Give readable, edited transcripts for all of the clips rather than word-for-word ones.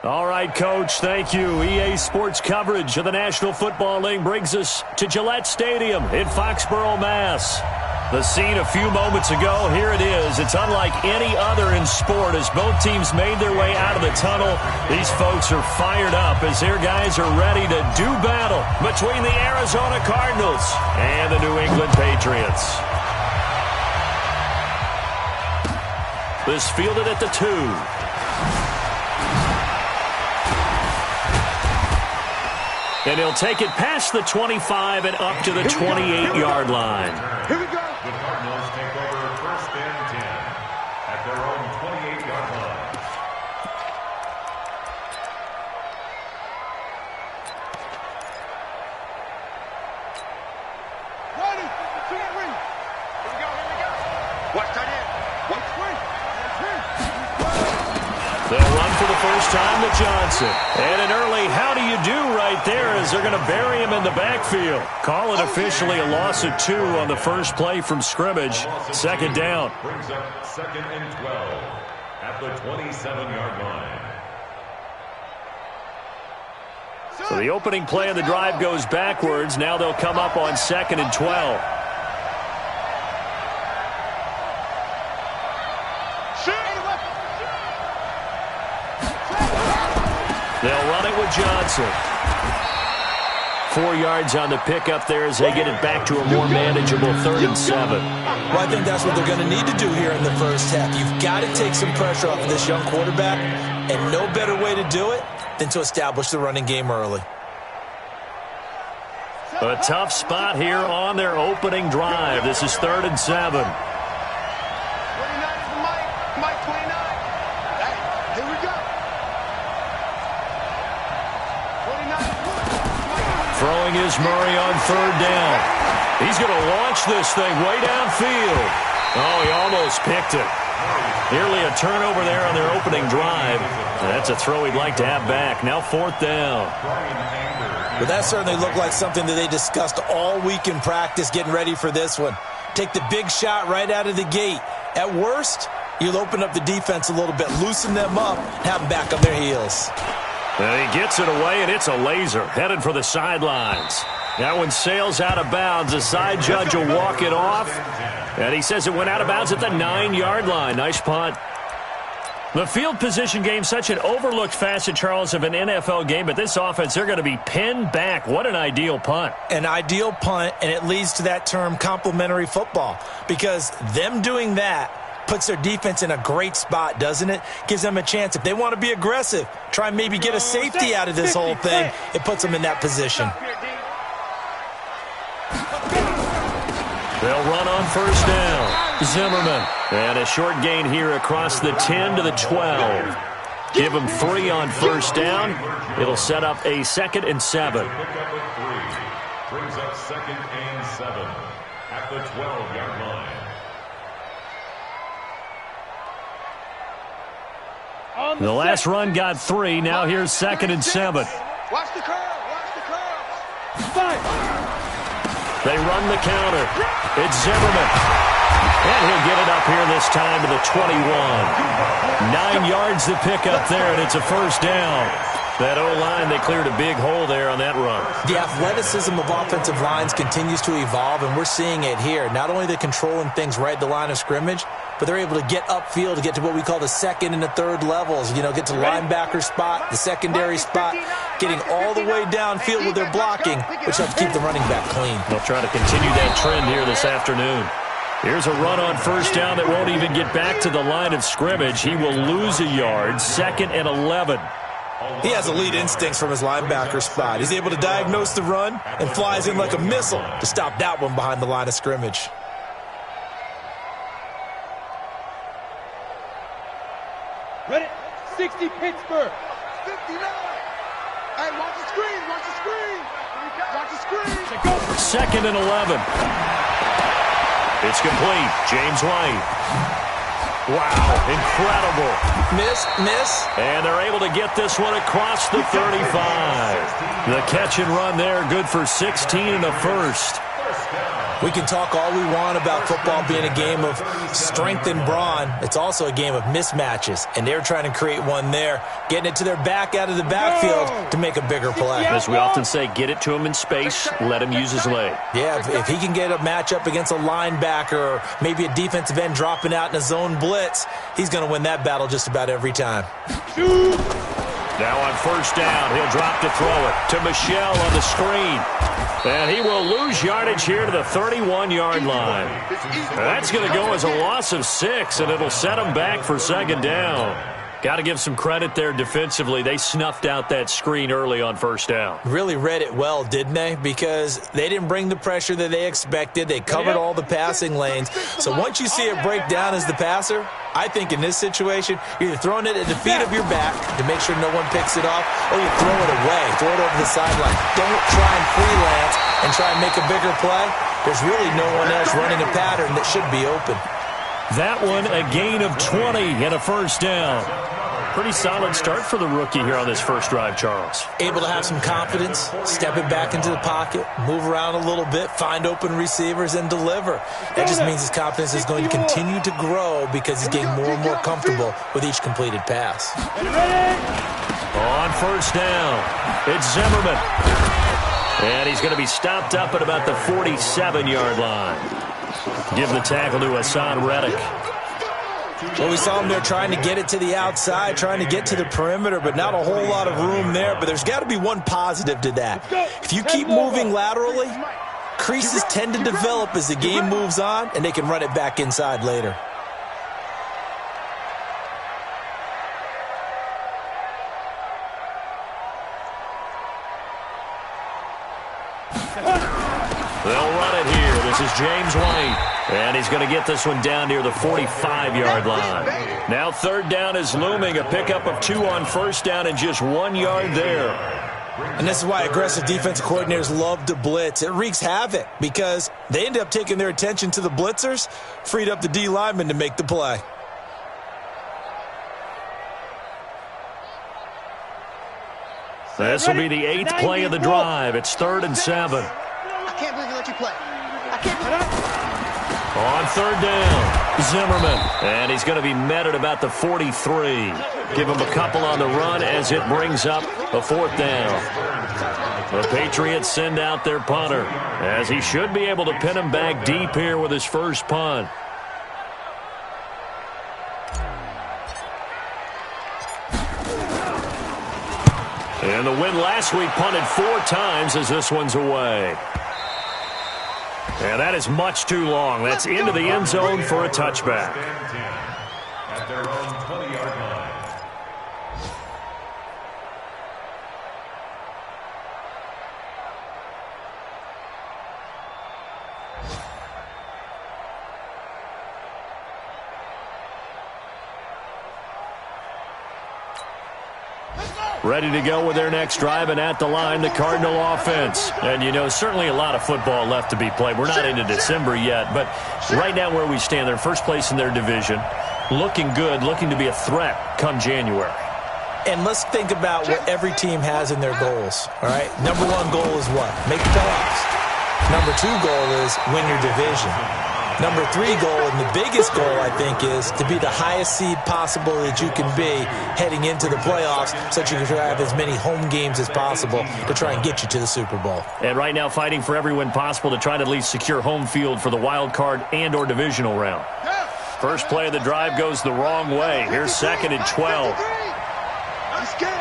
All right, Coach, thank you. EA Sports coverage of the National Football League brings us to Gillette Stadium in Foxborough, Mass. The scene a few moments ago, here it is. It's unlike any other in sport as both teams made their way out of the tunnel. These folks are fired up as their guys are ready to do battle between the Arizona Cardinals and the New England Patriots. This fielded at the 2. And he'll take it past the 25 and up to the 28-yard line. Here we go. The Cardinals take over first and 10 at their own 28-yard line. Ready. 2, 3. Here we go. Watch tight end. 1, 3. They'll run for the first time to Johnson. And an early how do you do right there as they're going to bury him in the backfield. Call it officially a loss of 2 on the first play from scrimmage. Second down. Brings up 2nd and 12 at the 27-yard line. So the opening play of the drive goes backwards. Now they'll come up on 2nd and 12. They'll run it with Johnson. 4 yards on the pickup there as they get it back to a more manageable 3rd and 7. Well, I think that's what they're going to need to do here in the first half. You've got to take some pressure off of this young quarterback, and no better way to do it than to establish the running game early. A tough spot here on their opening drive. This is 3rd and 7. Throwing is Murray on 3rd down. He's going to launch this thing way downfield. Oh, he almost picked it. Nearly a turnover there on their opening drive. That's a throw he'd like to have back. Now 4th down. Well, that certainly looked like something that they discussed all week in practice getting ready for this one. Take the big shot right out of the gate. At worst, you'll open up the defense a little bit, loosen them up, have them back on their heels. And he gets it away, and it's a laser headed for the sidelines. That one sails out of bounds. The side judge will walk it off. And he says it went out of bounds at the 9-yard line. Nice punt. The field position game, such an overlooked facet, Charles, of an NFL game. But this offense, they're going to be pinned back. What an ideal punt. An ideal punt, and it leads to that term complementary football. Because them doing that puts their defense in a great spot, doesn't it? Gives them a chance. If they want to be aggressive, try and maybe get a safety out of this whole thing, it puts them in that position. They'll run on 1st down. Zimmerman. And a short gain here across the 10 to the 12. Give them 3 on 1st down. It'll set up a 2nd and 7. Brings up 2nd and 7 at the 12-yard line. The last run got 3. Now here's 2nd and 7. Watch the curve. Watch the curve. They run the counter. It's Zimmerman. And he'll get it up here this time to the 21. 9 yards to pick up there, and it's a 1st down. That O-line, they cleared a big hole there on that run. The athleticism of offensive lines continues to evolve, and we're seeing it here. Not only are they controlling things right at the line of scrimmage, but they're able to get upfield to get to what we call the 2nd and the 3rd levels. You know, get to the linebacker spot, the secondary spot, getting all the way downfield with their blocking, which helps keep the running back clean. They'll try to continue that trend here this afternoon. Here's a run on 1st down that won't even get back to the line of scrimmage. He will lose a yard, 2nd and 11. He has elite instincts from his linebacker spot. He's able to diagnose the run and flies in like a missile to stop that one behind the line of scrimmage. Ready? 60 Pittsburgh. 59. Hey, watch the screen. Watch the screen. Watch the screen. 2nd and 11. It's complete. James White. Wow, incredible. Miss. And they're able to get this one across the 35. The catch and run there, good for 16 and a 1st. We can talk all we want about football being a game of strength and brawn. It's also a game of mismatches, and they're trying to create one there, getting it to their back out of the backfield to make a bigger play. As we often say, get it to him in space, let him use his leg. Yeah, if he can get a matchup against a linebacker or maybe a defensive end dropping out in a zone blitz, he's going to win that battle just about every time. Now on first down, he'll drop to throw it to Michel on the screen. And he will lose yardage here to the 31-yard line. That's going to go as a loss of 6, and it'll set him back for second down. Got to give some credit there defensively. They snuffed out that screen early on first down. Really read it well, didn't they? Because they didn't bring the pressure that they expected. They covered all the passing lanes. So once you see it break down as the passer, I think in this situation, you're either throwing it at the feet of your back to make sure no one picks it off, or you throw it away, throw it over the sideline. Don't try and freelance and try and make a bigger play. There's really no one else running a pattern that should be open. That one, a gain of 20 and a first down. Pretty solid start for the rookie here on this first drive, Charles. Able to have some confidence, step it back into the pocket, move around a little bit, find open receivers, and deliver. That just means his confidence is going to continue to grow because he's getting more and more comfortable with each completed pass. On first down, it's Zimmerman. And he's going to be stopped up at about the 47-yard line. Give the tackle to Hassan Reddick. Well, we saw him there trying to get it to the outside, trying to get to the perimeter, but not a whole lot of room there. But there's got to be one positive to that. If you keep moving laterally, creases tend to develop as the game moves on, and they can run it back inside later. They'll run it here. This is James White. And he's going to get this one down near the 45-yard line. Now third down is looming. A pickup of 2 on first down and just 1 yard there. And this is why aggressive defensive coordinators love to blitz. It wreaks havoc because they end up taking their attention to the blitzers, freed up the D lineman to make the play. This will be the 8th play of the drive. It's 3rd and 7. I can't believe you let you play. I can't. On third down, Zimmerman. And he's going to be met at about the 43. Give him a couple on the run as it brings up a 4th down. The Patriots send out their punter, as he should be able to pin him back deep here with his first punt. And the win last week punted 4 times as this one's away. And that is much too long. That's into the end zone for a touchback. At their own 20-yard line. Ready to go with their next drive, and at the line, the Cardinal offense. And, you know, certainly a lot of football left to be played. We're not into December yet, but right now where we stand, they're first place in their division, looking good, looking to be a threat come January. And let's think about what every team has in their goals, all right? Number 1 goal is what? Make the playoffs. Number 2 goal is win your division. Number 3 goal, and the biggest goal, I think, is to be the highest seed possible that you can be heading into the playoffs so that you can have as many home games as possible to try and get you to the Super Bowl. And right now fighting for every win possible to try to at least secure home field for the wild card and or divisional round. First play of the drive goes the wrong way. Here's 2nd and 12. I'm scared.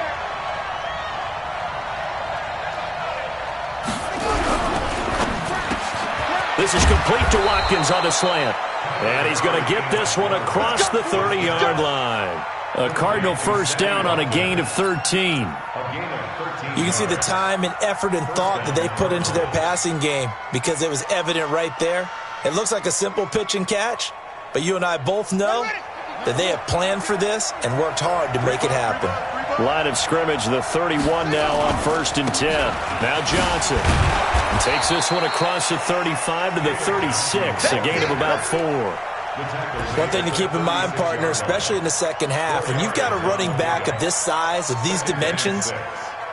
This is complete to Watkins on the slant. And he's going to get this one across the 30-yard line. A Cardinal first down on a gain of 13. You can see the time and effort and thought that they put into their passing game because it was evident right there. It looks like a simple pitch and catch, but you and I both know that they have planned for this and worked hard to make it happen. Line of scrimmage, the 31 now on 1st and 10. Now Johnson takes this one across the 35 to the 36, a gain of about 4. One thing to keep in mind, partner, especially in the second half, when you've got a running back of this size, of these dimensions,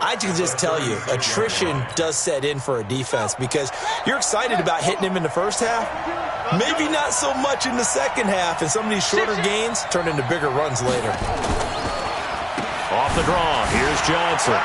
I can just tell you, attrition does set in for a defense because you're excited about hitting him in the first half. Maybe not so much in the second half, and some of these shorter gains turn into bigger runs later. Off the draw, here's Johnson.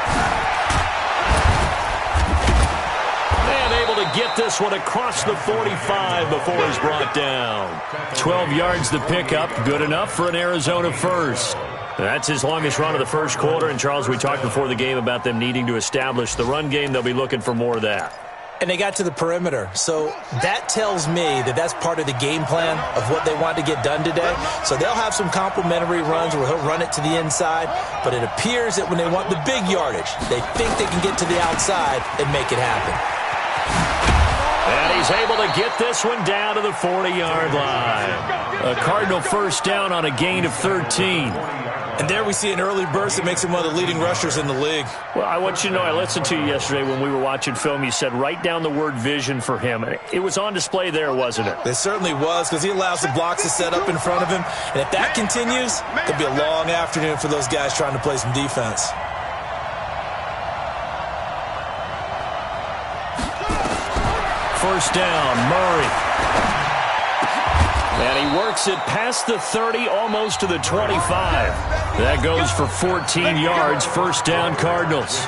And able to get this one across the 45 before he's brought down. 12 yards to pick up, good enough for an Arizona first. That's his longest run of the first quarter. And, Charles, we talked before the game about them needing to establish the run game. They'll be looking for more of that. And they got to the perimeter. So that tells me that that's part of the game plan of what they want to get done today. So they'll have some complementary runs where he'll run it to the inside. But it appears that when they want the big yardage, they think they can get to the outside and make it happen. And he's able to get this one down to the 40-yard line. A Cardinal first down on a gain of 13. And there we see an early burst that makes him one of the leading rushers in the league. Well, I want you to know, I listened to you yesterday when we were watching film. You said write down the word vision for him. It was on display there, wasn't it? It certainly was, because he allows the blocks to set up in front of him. And if that continues, it'll be a long afternoon for those guys trying to play some defense. First down, Murray. And he works it past the 30, almost to the 25. That goes for 14 yards, first down Cardinals.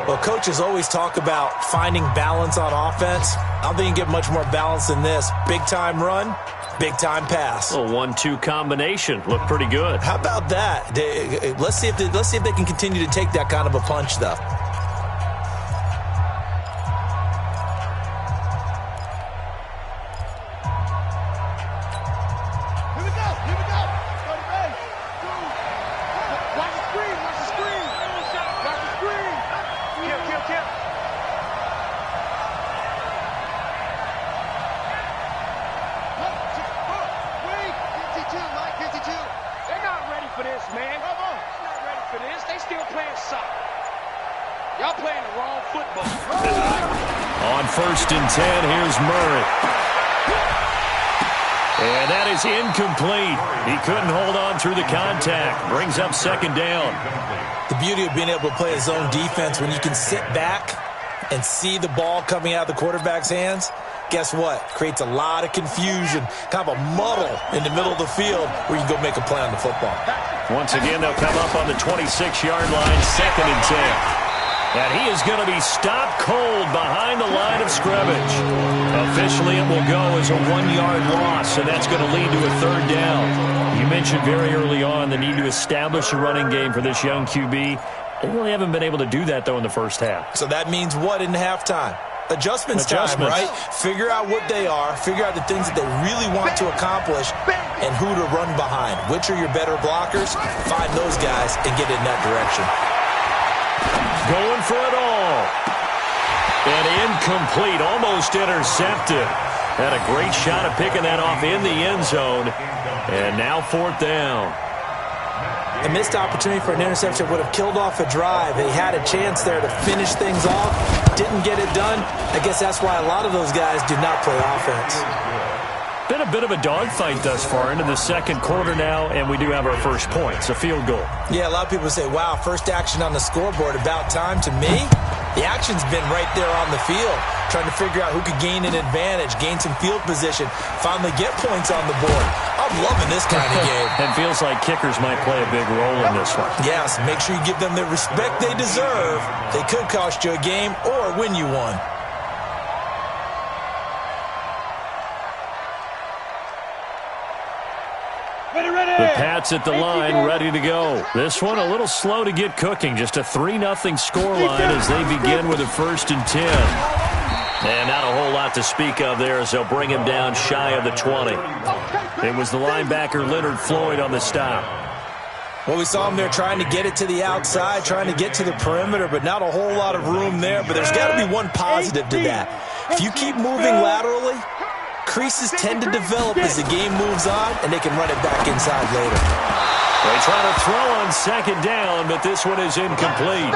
Well, coaches always talk about finding balance on offense. I don't think you can get much more balance than this. Big-time run, big-time pass. A 1-2 combination. Looked pretty good. How about that? Let's see if they can continue to take that kind of a punch, though. First and 10, here's Murray. And that is incomplete. He couldn't hold on through the contact. Brings up second down. The beauty of being able to play a zone defense, when you can sit back and see the ball coming out of the quarterback's hands, guess what? Creates a lot of confusion, kind of a muddle in the middle of the field where you can go make a play on the football. Once again, they'll come up on the 26-yard line, second and 10. And he is going to be stopped cold behind the line of scrimmage. Officially, it will go as a 1-yard loss, and that's going to lead to a third down. You mentioned very early on the need to establish a running game for this young QB. They really haven't been able to do that, though, in the first half. So that means what in halftime? Adjustments time, right? Figure out what they are, figure out the things that they really want to accomplish, and who to run behind. Which are your better blockers? Find those guys and get in that direction. Going for it all. And incomplete, almost intercepted. Had a great shot at picking that off in the end zone. And now fourth down. A missed opportunity for an interception would have killed off a drive. They had a chance there to finish things off. Didn't get it done. I guess that's why a lot of those guys do not play offense. Been a bit of a dogfight thus far into the second quarter now, and we do have our first points, a field goal. Yeah, a lot of people say, wow, first action on the scoreboard, about time. To me, the action's been right there on the field, trying to figure out who could gain an advantage, gain some field position, finally get points on the board. I'm loving this kind of game. It feels like kickers might play a big role in this one. Yes, make sure you give them the respect they deserve. They could cost you a game or win you one. The Pats at the line, ready to go. This one a little slow to get cooking. Just a 3-0 scoreline as they begin with a 1st and 10. And not a whole lot to speak of there as they'll bring him down shy of the 20. It was the linebacker Leonard Floyd on the stop. Well, we saw him there trying to get it to the outside, trying to get to the perimeter, but not a whole lot of room there. But there's got to be one positive to that. If you keep moving laterally, creases tend to develop as the game moves on, and they can run it back inside later. They try to throw on second down, but this one is incomplete.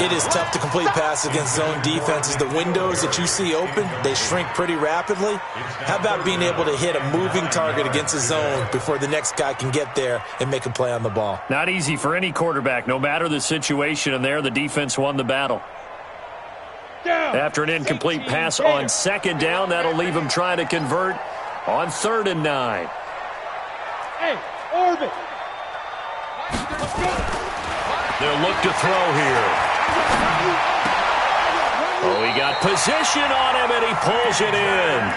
It is tough to complete passes against zone defenses. The windows that you see open, they shrink pretty rapidly. How about being able to hit a moving target against a zone before the next guy can get there and make a play on the ball? Not easy for any quarterback, no matter the situation, and there the defense won the battle. After an incomplete pass on second down, that'll leave him trying to convert on 3rd and 9. Hey, orbit. They'll look to throw here. Oh, he got position on him, and he pulls it in.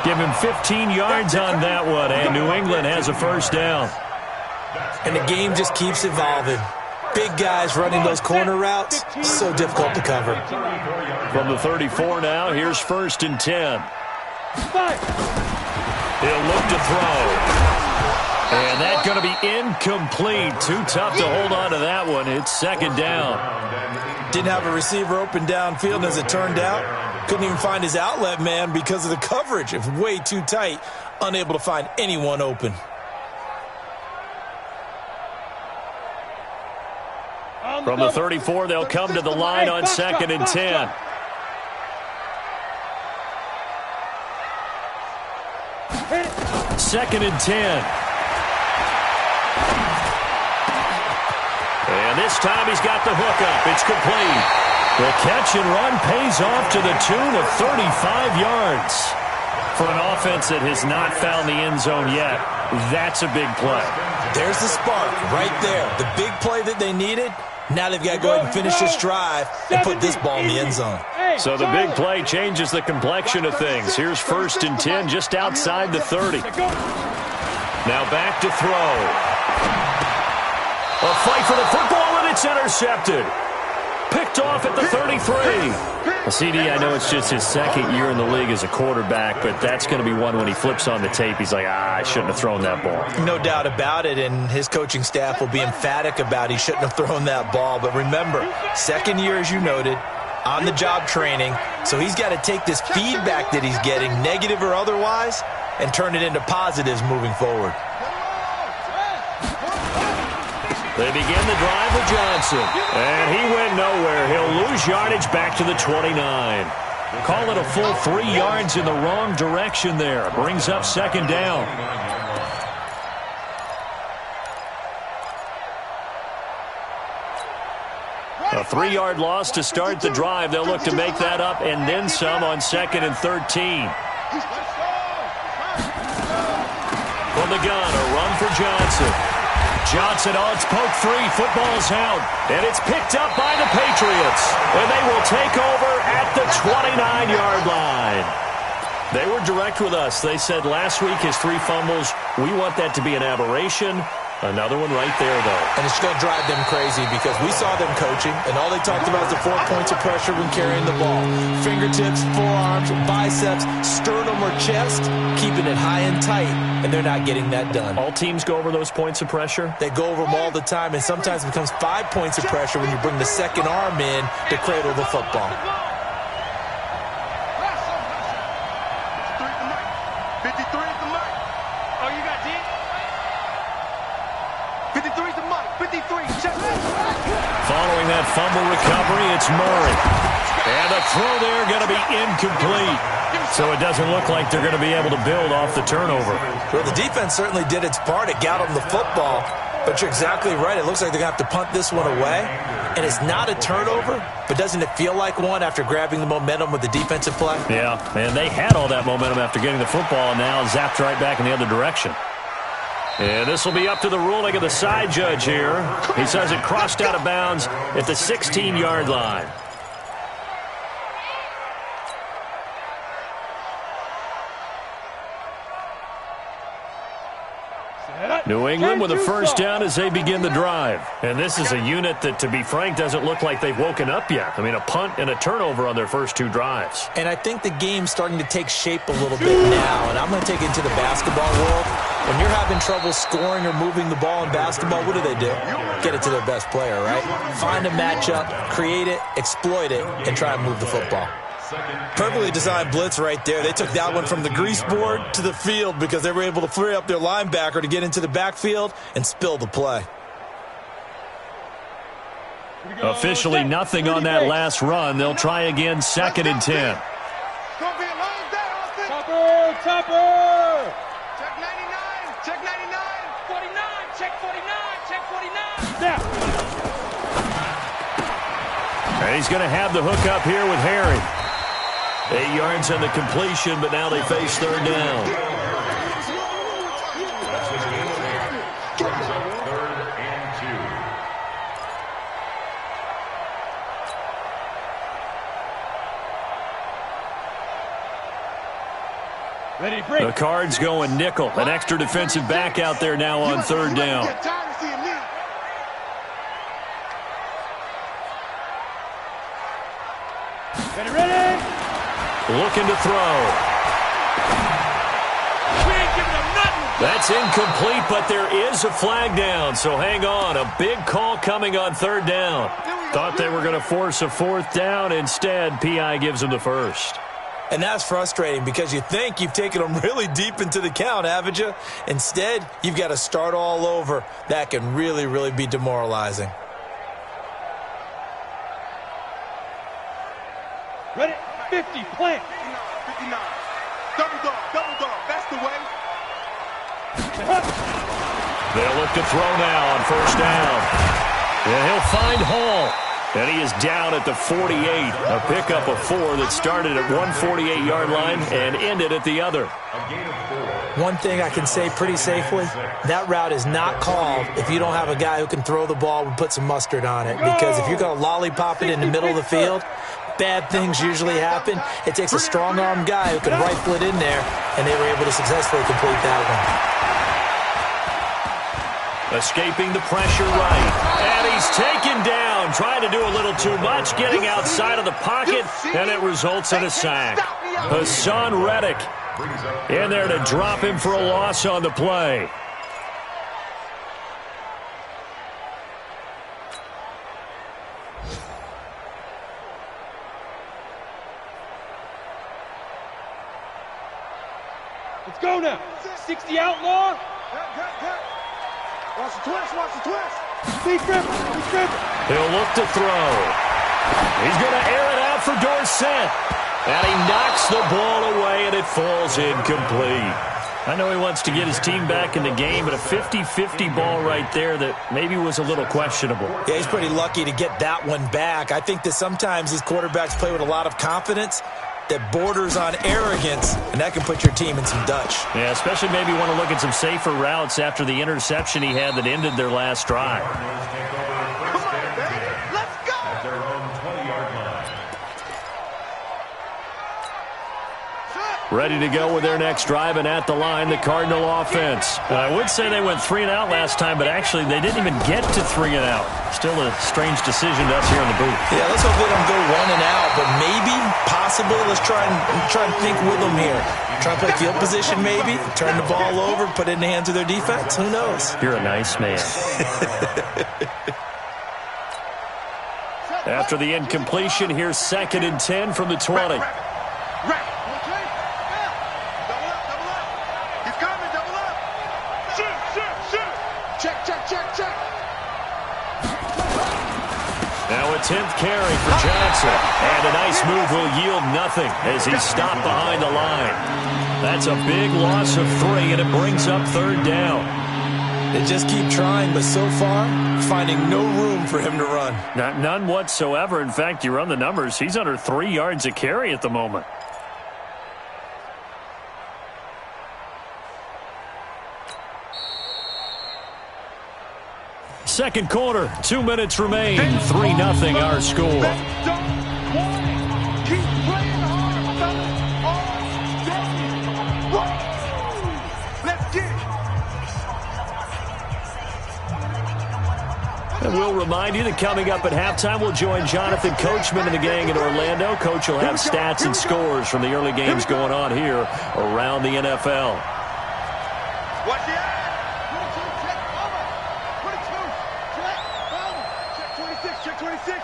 Give him 15 yards on that one, and New England has a first down. And the game just keeps evolving. Big guys running those corner routes, so difficult to cover. From the 34 now, here's 1st and 10. He'll look to throw. And that's going to be incomplete. Too tough to hold on to that one. It's 2nd down. Didn't have a receiver open downfield, and as it turned out, couldn't even find his outlet man because of the coverage. It's way too tight, unable to find anyone open. From the 34, they'll come to the line on 2nd and 10. Second and 10. And this time he's got the hook up. It's complete. The catch and run pays off to the tune of 35 yards. For an offense that has not found the end zone yet, that's a big play. There's the spark right there. The big play that they needed. Now they've got to go ahead and finish this drive and put this ball in the end zone. So the big play changes the complexion of things. Here's 1st and 10 just outside the 30. Now back to throw. A fight for the football, and it's intercepted. Picked off at the 33. CD, I know it's just his 2nd year in the league as a quarterback, but that's going to be one when he flips on the tape. He's like, I shouldn't have thrown that ball. No doubt about it, and his coaching staff will be emphatic about he shouldn't have thrown that ball. But remember, 2nd year, as you noted, on-the-job training, so he's got to take this feedback that he's getting, negative or otherwise, and turn it into positives moving forward. They begin the drive with Johnson, and he went nowhere. He'll lose yardage back to the 29. Call it a full 3 yards in the wrong direction there. Brings up 2nd down. A 3-yard loss to start the drive. They'll look to make that up and then some on 2nd and 13. From the gun, a run for Johnson. Johnson, oh, it's poke free. Football's out. And it's picked up by the Patriots. And they will take over at the 29-yard line. They were direct with us. They said last week his 3 fumbles, we want that to be an aberration. Another one right there, though. And it's going to drive them crazy because we saw them coaching, and all they talked about is the 4 points of pressure when carrying the ball. Fingertips, forearms, biceps, sternum or chest, keeping it high and tight, and they're not getting that done. All teams go over those points of pressure? They go over them all the time, and sometimes it becomes 5 points of pressure when you bring the second arm in to cradle the football. 53 is the mic. Oh, you got D? 53 is the mic. 53, check. Following that fumble recovery, it's Murray. And the throw there going to be incomplete. So it doesn't look like they're going to be able to build off the turnover. Well, the defense certainly did its part. It got them the football. But you're exactly right. It looks like they're going to have to punt this one away. And it's not a turnover, but doesn't it feel like one after grabbing the momentum with the defensive play? Yeah, and they had all that momentum after getting the football, and now zapped right back in the other direction. And this will be up to the ruling of the side judge here. He says it crossed out of bounds at the 16-yard line. New England with a first down as they begin the drive. And this is a unit that, to be frank, doesn't look like they've woken up yet. I mean, a punt and a turnover on their first 2 drives. And I think the game's starting to take shape a little bit now. And I'm going to take it into the basketball world. When you're having trouble scoring or moving the ball in basketball, what do? Get it to their best player, right? Find a matchup, create it, exploit it, and try and move the football. Perfectly designed blitz right there. They took that one from the grease board to the field because they were able to free up their linebacker to get into the backfield and spill the play. Officially nothing on that last run. They'll try again, 2nd and 10. Topper! Check 99! Check 99! 49! Check 49! Check 49! Now! And he's going to have the hook up here with Harry. 8 yards on the completion, but now they face 3rd down. Brings up 3rd and 2. Ready, break. The Cards going nickel. An extra defensive back out there now on 3rd down. Ready. Looking to throw. We ain't giving them nothing. That's incomplete, but there is a flag down, so hang on. A big call coming on 3rd down. Thought they were going to force a 4th down. Instead, P.I. gives them the 1st. And that's frustrating because you think you've taken them really deep into the count, haven't you? Instead, you've got to start all over. That can really, really be demoralizing. Ready, 50, plant. 59. Double dog, that's the way. They'll look to throw now on 1st down. And he'll find Hall. And he is down at the 48. A pickup of 4 that started at 148-yard line and ended at the other. One thing I can say pretty safely, that route is not called if you don't have a guy who can throw the ball and put some mustard on it. Because if you're going to lollipop it in the middle of the field, bad things usually happen. It takes a strong-armed guy who can rifle it in there, and they were able to successfully complete that one. Escaping the pressure right. And he's taken down, trying to do a little too much, getting outside of the pocket, and it results in a sack. Hassan Reddick in there to drop him for a loss on the play. Let's go now. 60 outlaw. Watch the twist. Speed grip. He'll look to throw. He's going to air it out for Dorsett. And he knocks the ball away, and it falls incomplete. I know he wants to get his team back in the game, but a 50-50 ball right there that maybe was a little questionable. Yeah, he's pretty lucky to get that one back. I think that sometimes these quarterbacks play with a lot of confidence that borders on arrogance, and that can put your team in some Dutch. Yeah, especially maybe want to look at some safer routes after the interception he had that ended their last drive. Ready to go with their next drive, and at the line, the Cardinal offense. I would say they went 3 and out last time, but actually they didn't even get to 3 and out. Still a strange decision to us here in the booth. Yeah, let's hope they don't go 1 and out, but maybe, possibly, let's try and think with them here. Try and play field position maybe, turn the ball over, put it in the hands of their defense. Who knows? You're a nice man. After the incompletion, here's 2nd and 10 from the 20. Now a 10th carry for Johnson. And a nice move will yield nothing as he's stopped behind the line. That's a big loss of 3, and it brings up 3rd down. They just keep trying, but so far, finding no room for him to run. None whatsoever. In fact, you run the numbers. He's under 3 yards a carry at the moment. Second quarter, 2 minutes remain. 3-0 our score. And we'll remind you that coming up at halftime, we'll join Jonathan Coachman and the gang in Orlando. Coach will have stats and scores from the early games going on here around the NFL. Watch it. Check 26.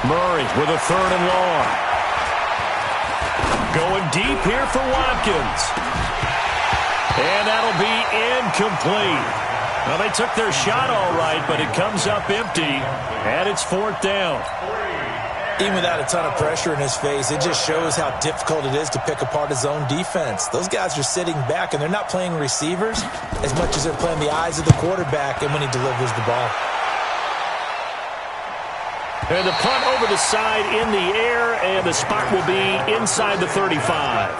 Murray with a 3rd and long. Going deep here for Watkins. And that'll be incomplete. Well, they took their shot all right, but it comes up empty, and it's 4th down. Even without a ton of pressure in his face, it just shows how difficult it is to pick apart his own defense. Those guys are sitting back, and they're not playing receivers as much as they're playing the eyes of the quarterback and when he delivers the ball. And the punt over the side in the air, and the spot will be inside the 35.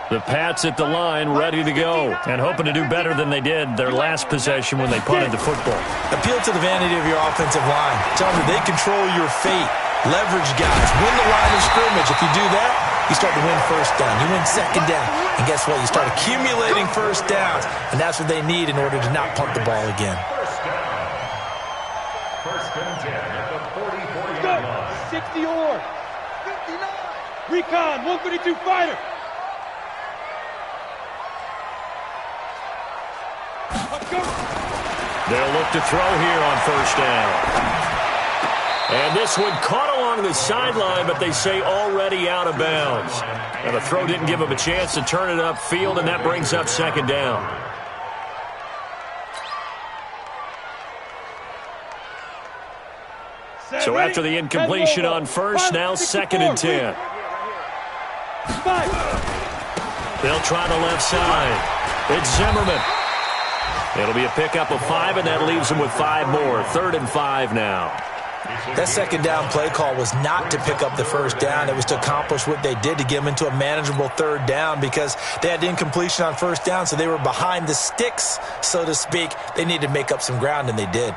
The Pats at the line, ready to go, and hoping to do better than they did their last possession when they punted the football. Appeal to the vanity of your offensive line. Tell them that they control your fate. Leverage guys. Win the line of scrimmage. If you do that, you start to win 1st down. You win 2nd down. And guess what? You start accumulating 1st downs, and that's what they need in order to not punt the ball again. 1st and 10 at the 44-yard line. 60 or 59. Recon, 132 fighter. They'll look to throw here on 1st down. And this one caught along the sideline, but they say already out of bounds. And the throw didn't give him a chance to turn it upfield, and that brings up 2nd down. So after the incompletion on 1st, now 2nd and 10. They'll try the left side. It's Zimmerman. It'll be a pickup of 5, and that leaves them with 5 more. 3rd and 5 now. That 2nd down play call was not to pick up the 1st down. It was to accomplish what they did, to get them into a manageable 3rd down, because they had incompletion on 1st down, so they were behind the sticks, so to speak. They needed to make up some ground, and they did.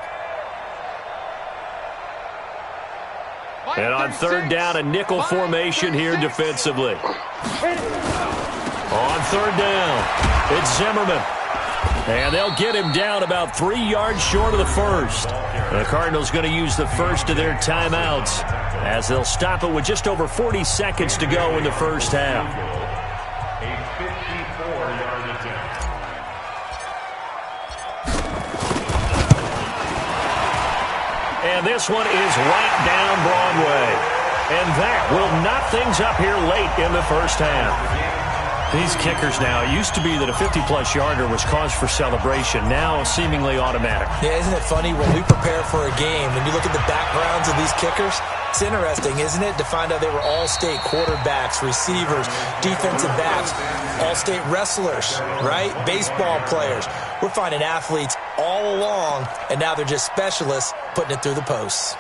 And on 3rd down, a nickel formation here defensively. On 3rd down, it's Zimmerman. And they'll get him down about 3 yards short of the 1st. The Cardinals going to use the 1st of their timeouts as they'll stop it with just over 40 seconds to go in the 1st half. A 54-yard attempt. And this one is right down Broadway. And that will knock things up here late in the 1st half. These kickers now, it used to be that a 50-plus yarder was cause for celebration. Now seemingly automatic. Yeah, isn't it funny when we prepare for a game, when you look at the backgrounds of these kickers, it's interesting, isn't it, to find out they were all-state quarterbacks, receivers, defensive backs, all-state wrestlers, right? Baseball players. We're finding athletes all along, and now they're just specialists putting it through the posts.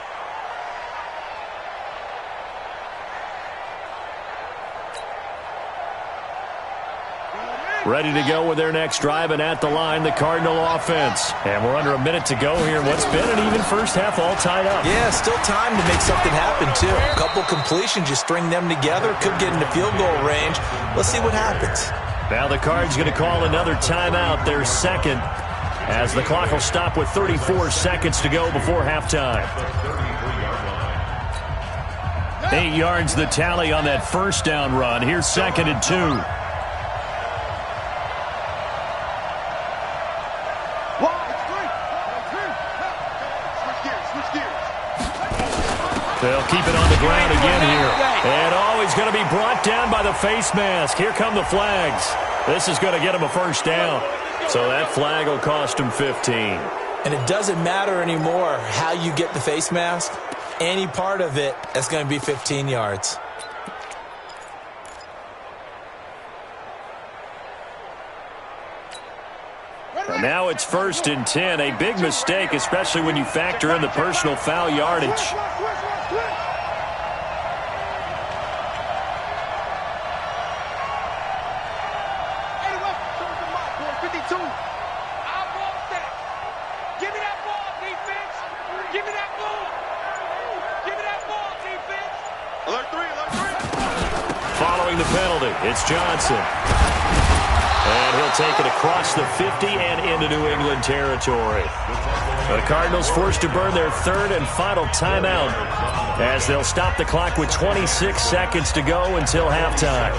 Ready to go with their next drive, and at the line, the Cardinal offense. And we're under a minute to go here. What's been an even 1st half all tied up. Yeah, still time to make something happen, too. A couple completions, you string them together, could get into field goal range. Let's see what happens. Now the Cards going to call another timeout, their 2nd, as the clock will stop with 34 seconds to go before halftime. 8 yards the tally on that 1st down run. Here's 2nd and 2. They'll keep it on the ground again here. And he's going to be brought down by the face mask. Here come the flags. This is going to get him a 1st down. So that flag will cost him 15. And it doesn't matter anymore how you get the face mask. Any part of it, that's going to be 15 yards. And now it's 1st and 10. A big mistake, especially when you factor in the personal foul yardage. Following the penalty, it's Johnson. And he'll take it across the 50 and into New England territory. The Cardinals forced to burn their third and final timeout as they'll stop the clock with 26 seconds to go until halftime.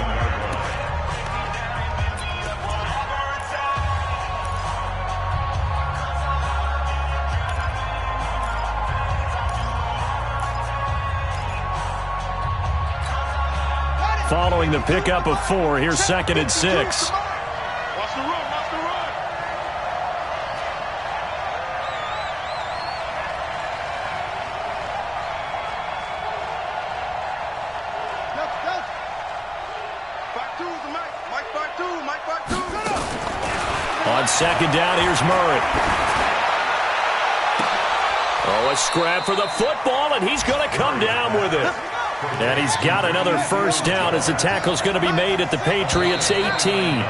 Following the pickup of 4, here's 2nd and 6. Watch the run, watch the run. Back two, Mike back two, Mike back two. On 2nd down, here's Murray. Oh, a scrap for the football, and he's going to come down with it. And he's got another first down as the tackle's going to be made at the Patriots' 18.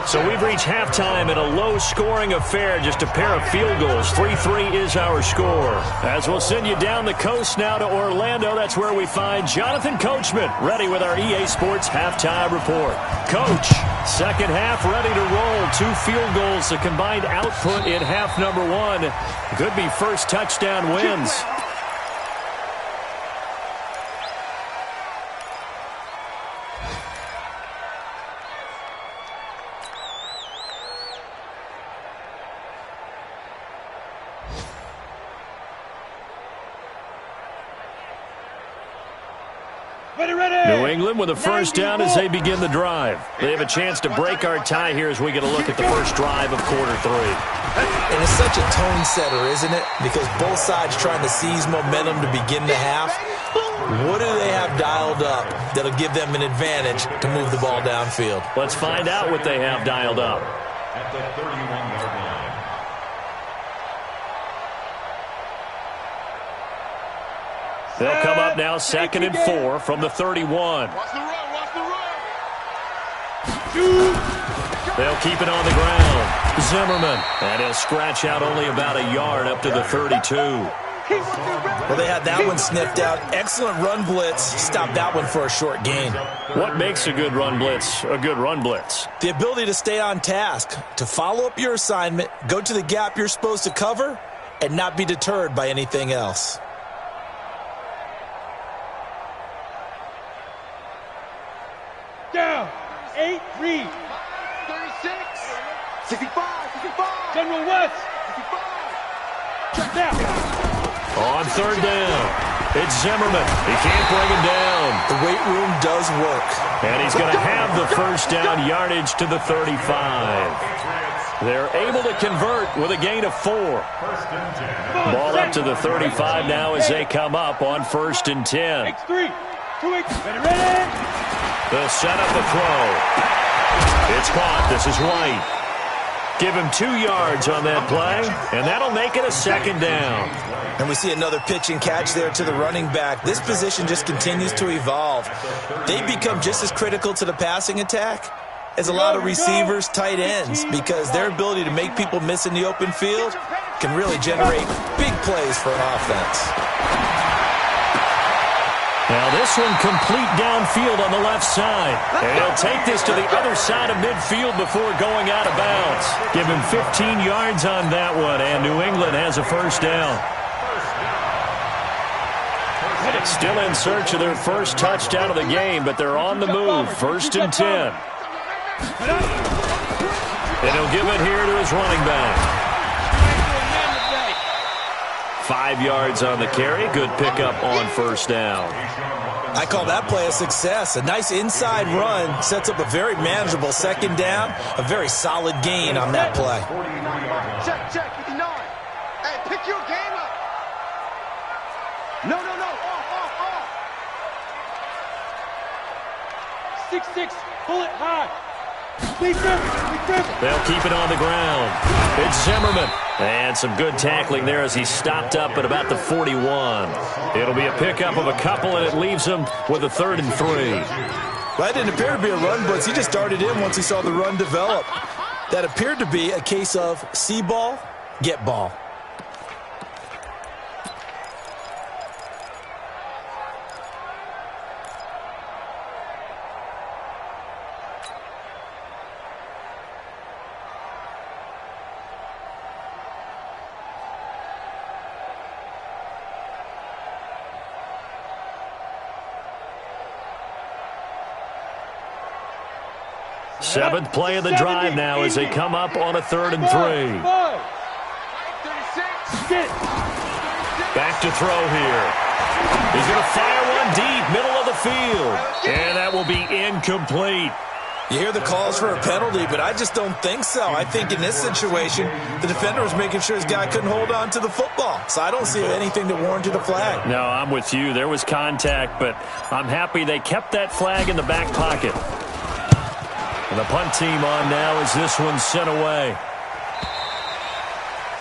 So we've reached halftime in a low-scoring affair, just a pair of field goals. 3-3 is our score. As we'll send you down the coast now to Orlando, that's where we find Jonathan Coachman, ready with our EA Sports halftime report. Coach, second half ready to roll. 2 field goals, the combined output in half number 1. Could be first touchdown wins. New England with a first down as they begin the drive. They have a chance to break our tie here as we get a look at the first drive of quarter 3. And it's such a tone setter, isn't it? Because both sides trying to seize momentum to begin the half. What do they have dialed up that'll give them an advantage to move the ball downfield? Let's find out what they have dialed up. At the 31-yard line. They'll come up now 2nd and 4 from the 31. Watch the run, watch the run. They'll keep it on the ground. Zimmerman. And he'll scratch out only about a yard up to the 32. Well, they had that one sniffed out. Excellent run blitz. Stop that one for a short gain. What makes a good run blitz a good run blitz? The ability to stay on task, to follow up your assignment, go to the gap you're supposed to cover, and not be deterred by anything else. Down. 8, read. 36. 65, 65. General West. 65. Check down. On 3rd down, it's Zimmerman. He can't bring him down. The weight room does work. And he's going to have the first down yardage to the 35. They're able to convert with a gain of 4. Ball up to the 35 now as they come up on 1st and 10. X3. 2X. Ready. They'll set up a throw. It's caught. This is White. Give him 2 yards on that play, and that'll make it a 2nd down. And we see another pitch and catch there to the running back. This position just continues to evolve. They become just as critical to the passing attack as a lot of receivers, tight ends, because their ability to make people miss in the open field can really generate big plays for an offense. Now this one complete downfield on the left side. And he'll take this to the other side of midfield before going out of bounds. Give him 15 yards on that one, and New England has a first down. Still in search of their first touchdown of the game, but they're on the move. 1st and 10. And he'll give it here to his running back. 5 yards on the carry. Good pickup on 1st down. I call that play a success. A nice inside run sets up a very manageable 2nd down. A very solid gain on that play. Check, 59. Hey, pick your game up. No. Off. 6-6. Pull it high. Please dribble. They'll keep it on the ground. It's Zimmerman. And some good tackling there as he stopped up at about the 41. It'll be a pickup of a couple, and it leaves him with a 3rd and 3. Well, that didn't appear to be a run blitz. He just darted in once he saw the run develop. That appeared to be a case of see ball, get ball. Seventh play of the drive now as they come up on a 3rd and 3. Back to throw here. He's going to fire one deep, middle of the field. And that will be incomplete. You hear the calls for a penalty, but I just don't think so. I think in this situation, the defender was making sure his guy couldn't hold on to the football. So I don't see anything that warranted a flag. No, I'm with you. There was contact, but I'm happy they kept that flag in the back pocket. And the punt team on now as this one's sent away.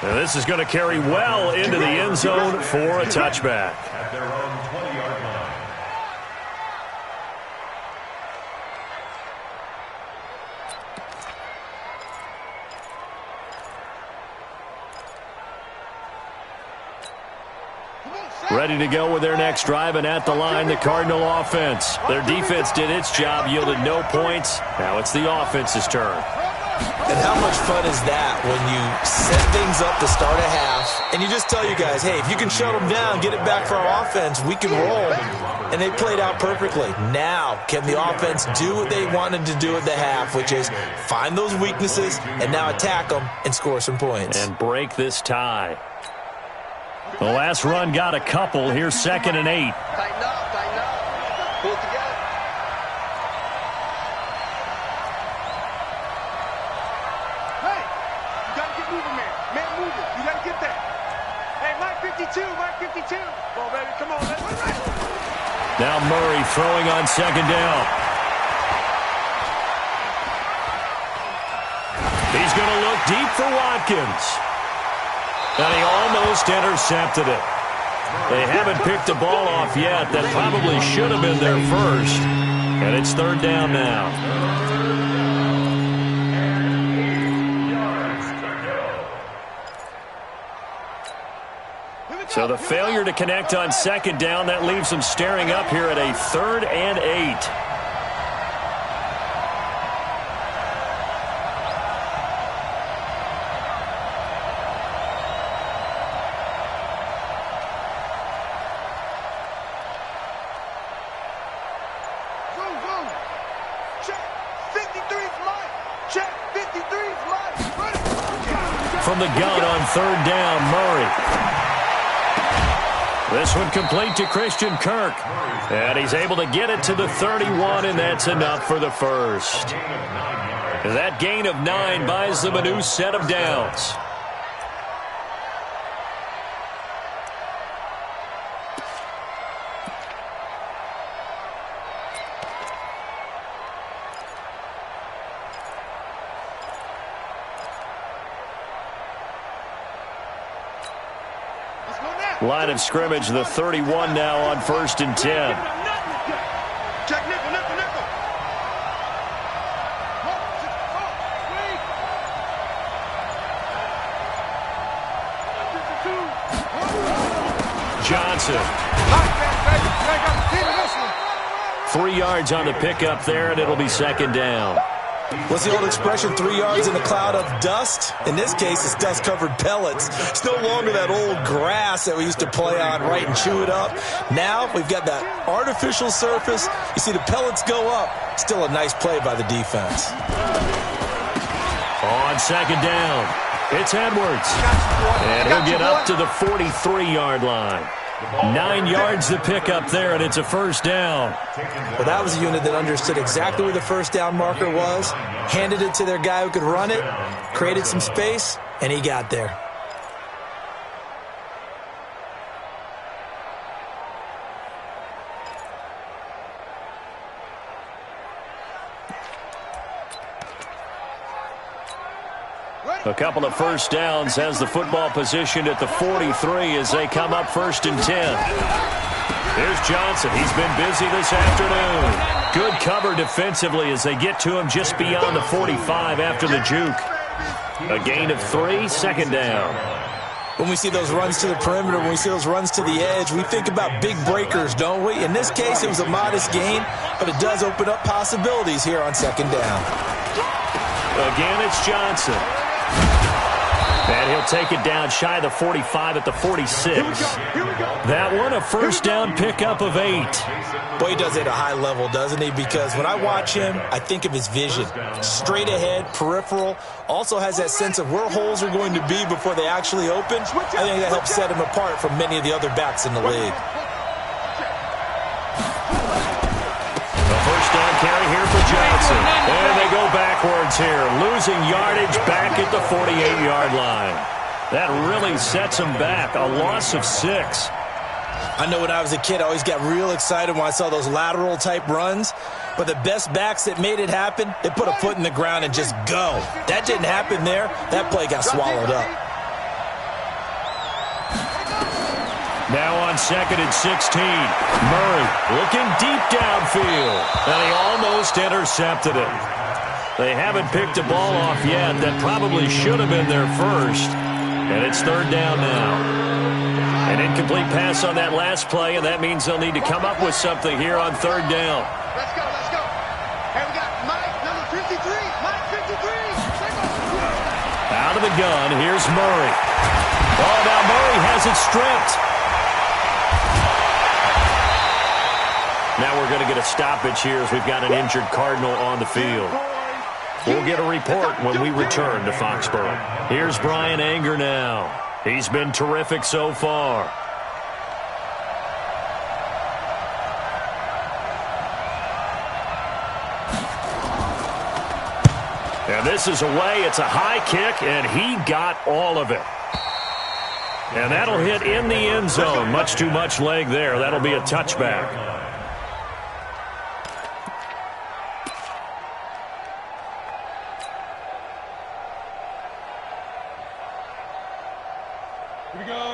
Now this is going to carry well into the end zone for a touchback. At their own 20-yard line. Ready to go with their next drive, and at the line, the Cardinal offense. Their defense did its job, yielded no points. Now it's the offense's turn. And how much fun is that when you set things up to start a half, and you just tell you guys, hey, if you can shut them down, get it back for our offense, we can roll. And they played out perfectly. Now, can the offense do what they wanted to do at the half, which is find those weaknesses and now attack them and score some points. And break this tie. The last run got a couple. Here's 2nd and 8. Tighten up, tighten up. Pull it together. Hey, you got to get moving, man. Man, move it. You got to get that. Hey, Mike 52, Mike 52. Come on, baby, come on. Let's go right. Now Murray throwing on 2nd down. He's going to look deep for Watkins. And he almost intercepted it. They haven't picked the ball off yet. That probably should have been their first. And it's 3rd down now. So the failure to connect on 2nd down, that leaves them staring up here at a 3rd and 8. From the gun on 3rd down, Murray. This one complete to Christian Kirk. And he's able to get it to the 31, and that's enough for the first. That gain of 9 buys them a new set of downs. Line of scrimmage, the 31 now on 1st and 10. Check nickel, nickel, nickel. Johnson. 3 yards on the pickup there, and it'll be 2nd down. What's the old expression, 3 yards in a cloud of dust? In this case, it's dust-covered pellets. It's no longer that old grass that we used to play on, right, and chew it up. Now we've got that artificial surface. You see the pellets go up. Still a nice play by the defense. On 2nd down, it's Edwards. And he'll get up to the 43-yard line. 9 yards to pick up there, and it's a 1st down. Well, that was a unit that understood exactly where the 1st down marker was, handed it to their guy who could run it, created some space, and he got there. A couple of 1st downs has the football positioned at the 43 as they come up 1st and 10. Here's Johnson. He's been busy this afternoon. Good cover defensively as they get to him just beyond the 45 after the juke. A gain of 3, 2nd down. When we see those runs to the perimeter, when we see those runs to the edge, we think about big breakers, don't we? In this case, it was a modest gain, but it does open up possibilities here on 2nd down. Again, it's Johnson. And he'll take it down shy of the 45 at the 46. That one, a first down pickup of 8. Boy, he does it at a high level, doesn't he? Because when I watch him, I think of his vision. Straight ahead, peripheral. Also has that sense of where holes are going to be before they actually open. I think that helps set him apart from many of the other backs in the league. A first down carry here for Johnson. And they go backwards here, losing yardage back at the 48-yard line. That really sets them back, a loss of 6. I know when I was a kid, I always got real excited when I saw those lateral-type runs. But the best backs that made it happen, they put a foot in the ground and just go. That didn't happen there. That play got swallowed up. Now on 2nd and 16. Murray looking deep downfield. And he almost intercepted it. They haven't picked a ball off yet. That probably should have been their first. And it's 3rd down now. An incomplete pass on that last play, and that means they'll need to come up with something here on 3rd down. Let's go, let's go. Here we got Mike, number 53. Mike, 53. Out of the gun, here's Murray. Oh, now Murray has it stripped. Now we're going to get a stoppage here as we've got an injured Cardinal on the field. We'll get a report when we return to Foxborough. Here's Brian Anger now. He's been terrific so far. And this is away. It's a high kick, and he got all of it. And that'll hit in the end zone. Much too much leg there. That'll be a touchback.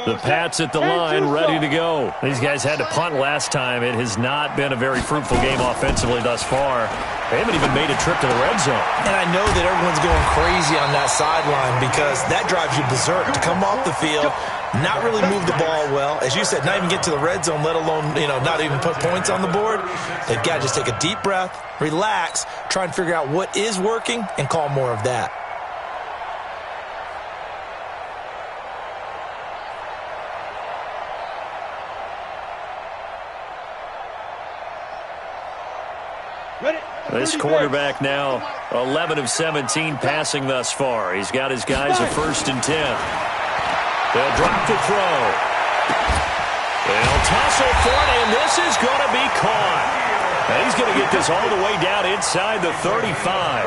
The Pats at the line, ready to go. These guys had to punt last time. It has not been a very fruitful game offensively thus far. They haven't even made a trip to the red zone. And I know that everyone's going crazy on that sideline because that drives you berserk to come off the field, not really move the ball well. As you said, not even get to the red zone, let alone, not even put points on the board. They've got to just take a deep breath, relax, try and figure out what is working, and call more of that. This quarterback now 11 of 17 passing thus far. He's got his guys a 1st and 10. They'll drop the throw. They'll tussle for it, and this is going to be caught. And he's going to get this all the way down inside the 35.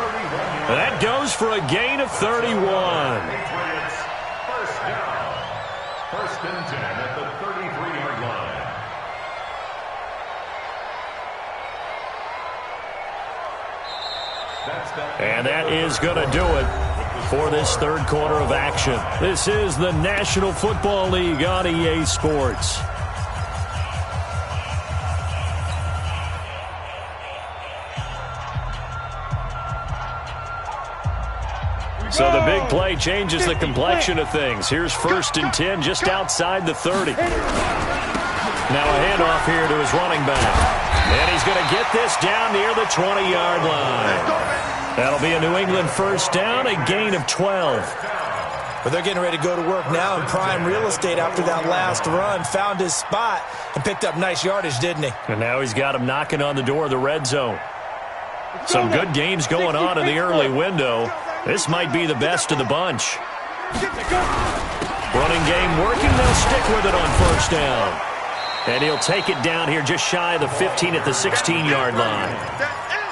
That goes for a gain of 31. First down. 1st and 10 at the 33-yard line. And that is going to do it for this 3rd quarter of action. This is the National Football League on EA Sports. So the big play changes the complexion of things. Here's 1st and 10 just outside the 30. Now a handoff here to his running back. And he's going to get this down near the 20-yard line. That'll be a New England 1st down, a gain of 12. But they're getting ready to go to work now in prime real estate after that last run. Found his spot and picked up nice yardage, didn't he? And now he's got him knocking on the door of the red zone. Some good games going on in the early window. This might be the best of the bunch. Running game working. They'll stick with it on 1st down. And he'll take it down here just shy of the 15 at the 16-yard line.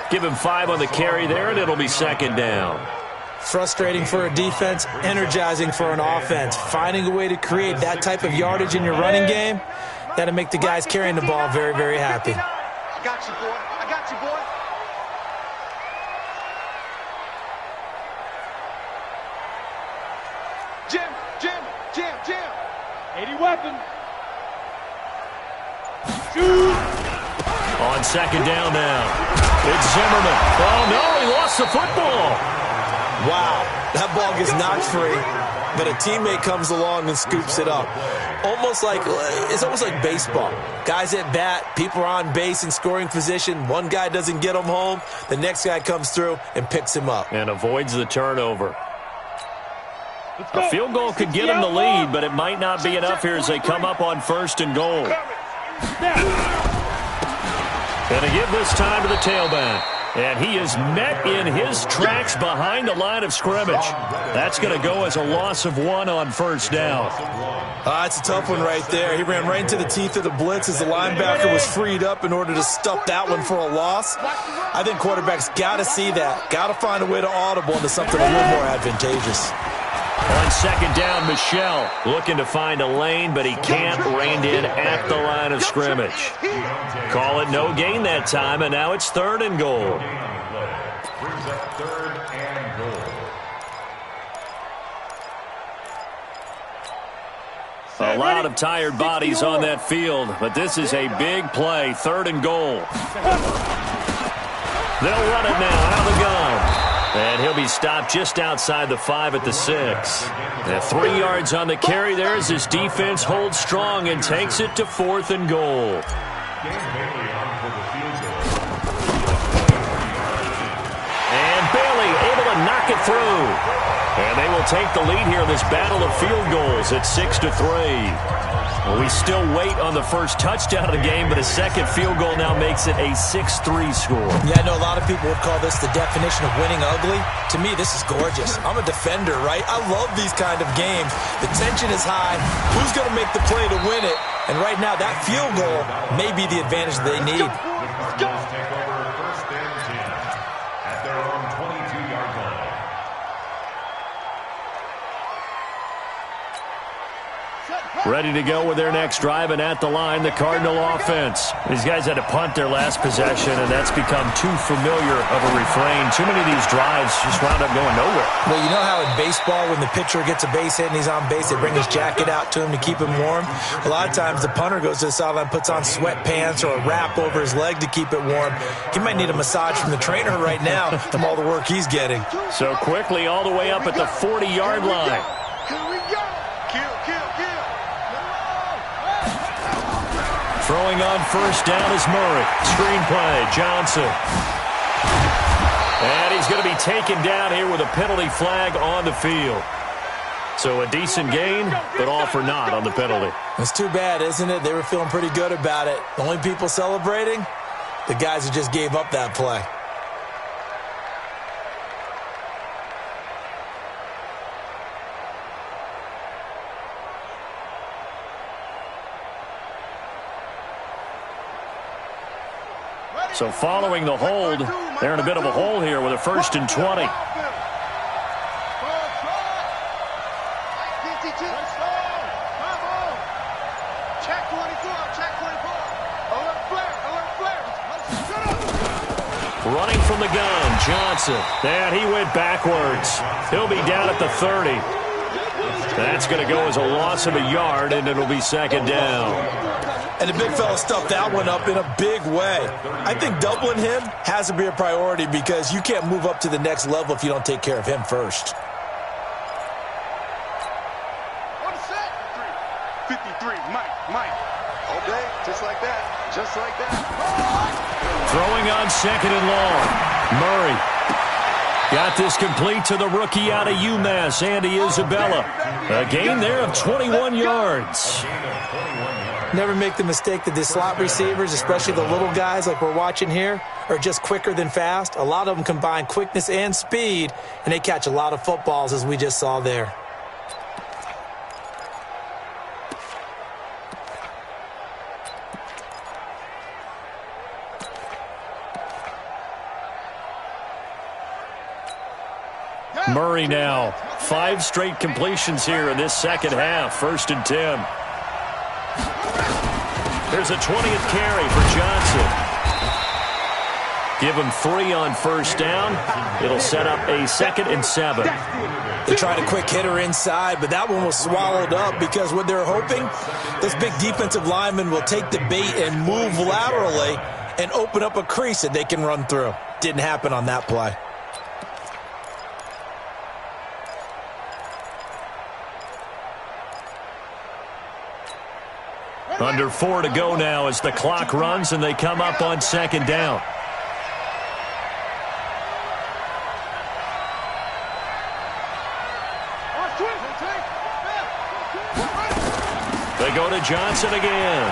Give him 5 on the carry there, and it'll be 2nd down. Frustrating for a defense, energizing for an offense. Finding a way to create that type of yardage in your running game, that'll make the guys carrying the ball very, very happy. I got you, boy. I got you, boy. Jim. 80 weapon. Shoot. On 2nd down now. It's Zimmerman. Oh, no, he lost the football. Wow, that ball gets knocked free, but a teammate comes along and scoops it up. It's almost like baseball. Guys at bat, people are on base in scoring position. One guy doesn't get him home. The next guy comes through and picks him up. And avoids the turnover. A field goal could get them the lead, but it might not be enough here as they come up on 1st and goal. And to give this time to the tailback. And he is met in his tracks behind the line of scrimmage. That's going to go as a loss of 1 on 1st down. It's a tough one right there. He ran right into the teeth of the blitz as the linebacker was freed up in order to stuff that one for a loss. I think quarterbacks got to see that. Got to find a way to audible into something a little more advantageous. On 2nd down, Michel looking to find a lane, but he can't. Reined in at the line of scrimmage. Call it no gain that time, and now it's 3rd and goal. Brings up 3rd and goal. A lot of tired bodies on that field, but this is a big play. 3rd and goal. They'll run it now out of the gun. And he'll be stopped just outside the 5 at the 6. And 3 yards on the carry there as his defense holds strong and takes it to 4th and goal. And Bailey able to knock it through. And they will take the lead here in this battle of field goals at 6-3. Well, we still wait on the first touchdown of the game, but a second field goal now makes it a 6-3 score. Yeah, I know a lot of people would call this the definition of winning ugly. To me, this is gorgeous. I'm a defender, right? I love these kind of games. The tension is high. Who's going to make the play to win it? And right now, that field goal may be the advantage they need. Cardinals take over 1st and 10 at their own 22-yard line. Ready to go with their next drive, and at the line, the Cardinal offense. These guys had to punt their last possession, and that's become too familiar of a refrain. Too many of these drives just wound up going nowhere. Well, you know how in baseball, when the pitcher gets a base hit and he's on base, they bring his jacket out to him to keep him warm? A lot of times, the punter goes to the sideline, puts on sweatpants or a wrap over his leg to keep it warm. He might need a massage from the trainer right now from all the work he's getting. So quickly all the way up at the 40-yard line. Throwing on 1st down is Murray. Screen play, Johnson. And he's going to be taken down here with a penalty flag on the field. So a decent gain, but all for naught on the penalty. It's too bad, isn't it? They were feeling pretty good about it. The only people celebrating, the guys who just gave up that play. So following the hold, they're in a bit of a hole here with a 1st and 20. Running from the gun, Johnson. And he went backwards. He'll be down at the 30. That's going to go as a loss of a yard, and it'll be 2nd down. And the big fella stuffed that one up in a big way. I think doubling him has to be a priority because you can't move up to the next level if you don't take care of him first. 53, Mike. Okay, just like that. Just like that. Throwing on 2nd and long. Murray got this complete to the rookie out of UMass, Andy Isabella. A gain there of 21 yards. Never make the mistake that the slot receivers, especially the little guys like we're watching here, are just quicker than fast. A lot of them combine quickness and speed, and they catch a lot of footballs, as we just saw there. Murray now. 5 straight completions here in this second half. 1st and 10. There's a 20th carry for Johnson. Give him 3 on 1st down. It'll set up a 2nd and 7. They tried a quick hitter inside, but that one was swallowed up because what they're hoping, this big defensive lineman will take the bait and move laterally and open up a crease that they can run through. Didn't happen on that play. Under 4 to go now as the clock runs and they come up on 2nd down. They go to Johnson again.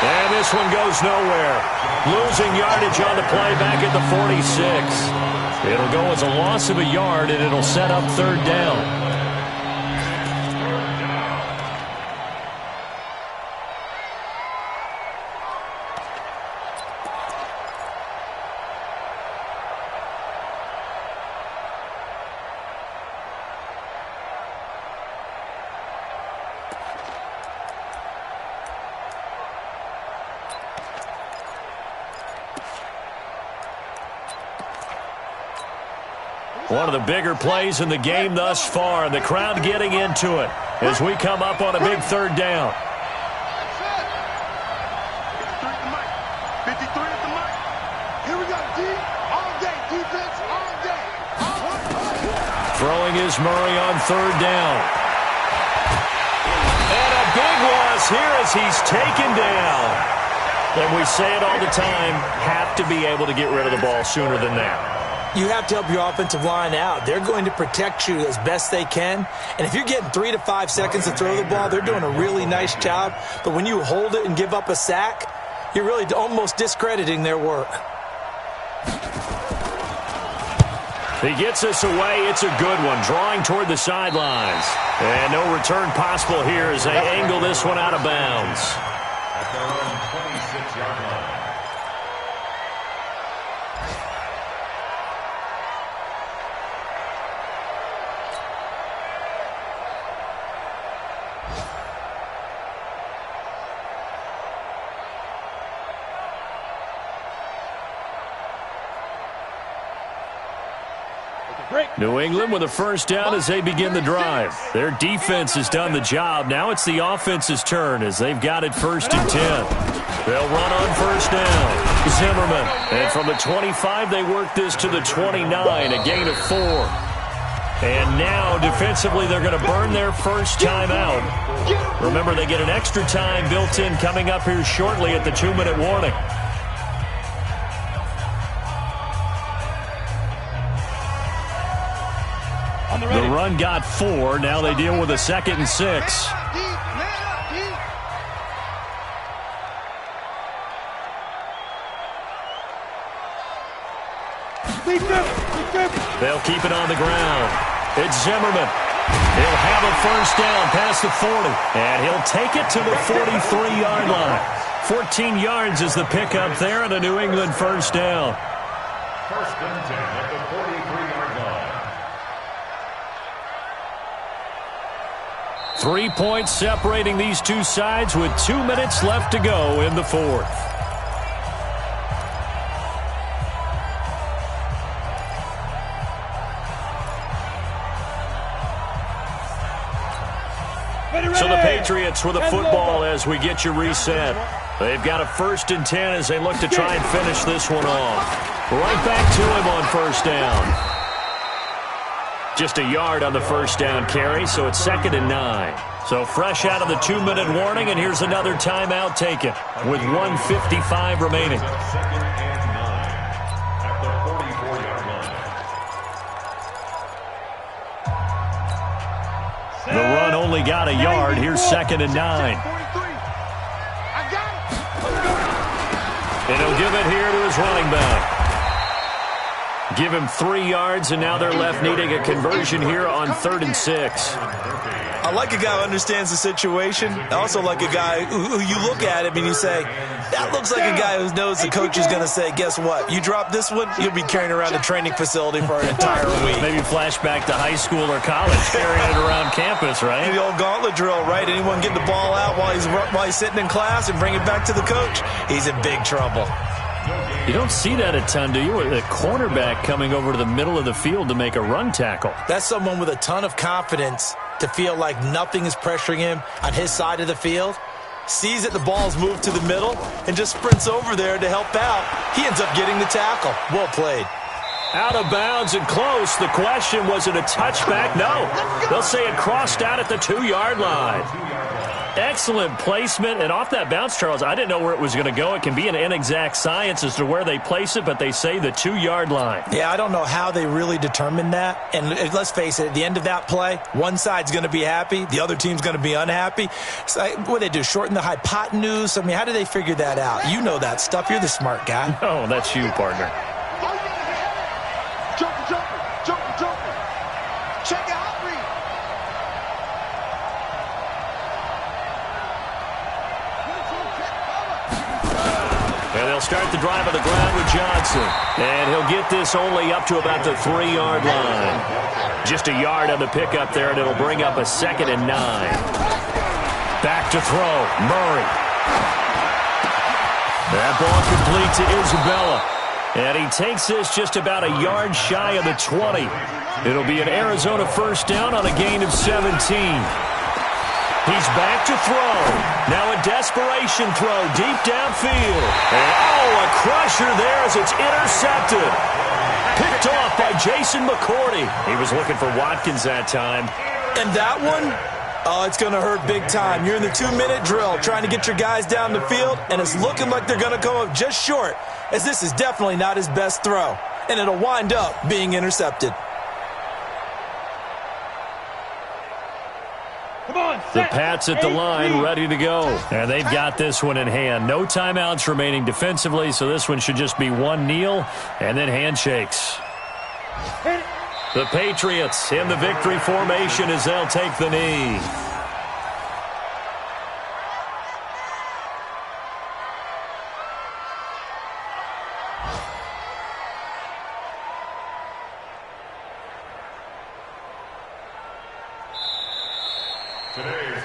And this one goes nowhere. Losing yardage on the play back at the 46. It'll go as a loss of a yard, and it'll set up third down. One of the bigger plays in the game thus far, and the crowd getting into it as we come up on a big third down. 53 at the mic. Here we go, D. All day, defense, all day. Throwing is Murray on third down. And a big loss here as he's taken down. And we say it all the time, have to be able to get rid of the ball sooner than that. You have to help your offensive line out. They're going to protect you as best they can. And if you're getting 3 to 5 seconds to throw the ball, they're doing a really nice job. But when you hold it and give up a sack, you're really almost discrediting their work. He gets us away. It's a good one. Drawing toward the sidelines. And no return possible here as they angle this one out of bounds. At their own 26-yard line. New England with a first down as they begin the drive. Their defense has done the job. Now it's the offense's turn as they've got it 1st and 10. They'll run on first down. Zimmerman. And from the 25, they work this to the 29, a gain of 4. And now, defensively, they're going to burn their first time out. Remember, they get an extra time built in coming up here shortly at the 2-minute warning. The run got 4. Now they deal with a 2nd and 6. They'll keep it on the ground. It's Zimmerman. He'll have a first down past the 40. And he'll take it to the 43-yard line. 14 yards is the pickup there and a New England first down. 1st and 10 at the 43-yard line. 3 points separating these two sides with 2 minutes left to go in the 4th. So the Patriots with a football as we get you reset. They've got a 1st and 10 as they look to try and finish this one off. Right back to him on first down. Just a yard on the first down carry, so it's 2nd and 9. So fresh out of the 2-minute warning, and here's another timeout taken with 1:55 remaining. 2nd and 9 at the 44-yard line. The run only got a yard. Here's 2nd and 9. And he'll give it here to his running back. Give him 3 yards, and now they're left needing a conversion here on 3rd and 6. I like a guy who understands the situation. I also like a guy who you look at him and you say, that looks like a guy who knows the coach is going to say, guess what? You drop this one, you'll be carrying around a training facility for an entire week. Maybe flashback to high school or college, carrying it around campus, right? The old gauntlet drill, right? Anyone get the ball out while he's sitting in class and bring it back to the coach? He's in big trouble. You don't see that a ton, do you? With a cornerback coming over to the middle of the field to make a run tackle. That's someone with a ton of confidence to feel like nothing is pressuring him on his side of the field. Sees that the ball's moved to the middle and just sprints over there to help out. He ends up getting the tackle. Well played. Out of bounds and close. The question, was it a touchback? No. They'll say it crossed out at the 2-yard line. Excellent placement, and off that bounce, Charles, I didn't know where it was going to go. It can be an inexact science as to where they place it, but they say the 2-yard line. Yeah, I don't know how they really determined that. And let's face it, at the end of that play, one side's going to be happy, the other team's going to be unhappy. So, what do they do, shorten the hypotenuse? I mean, how do they figure that out? You know that stuff. You're the smart guy. Oh, that's you, partner. Jumper. Check out, read. And they'll start the drive on the ground with Johnson. And he'll get this only up to about the 3-yard line. Just a yard on the pickup there, and it'll bring up a 2nd and 9. Back to throw. Murray. That ball complete to Isabella. And he takes this just about a yard shy of the 20. It'll be an Arizona first down on a gain of 17. He's back to throw. Now a desperation throw deep downfield. And a crusher there as it's intercepted. Picked off by Jason McCourty. He was looking for Watkins that time. And that one, it's going to hurt big time. You're in the 2-minute drill trying to get your guys down the field, and it's looking like they're going to come up just short, as this is definitely not his best throw. And it'll wind up being intercepted. The Pats at the line, ready to go. And they've got this one in hand. No timeouts remaining defensively, so this one should just be one kneel and then handshakes. The Patriots in the victory formation as they'll take the knee. Today's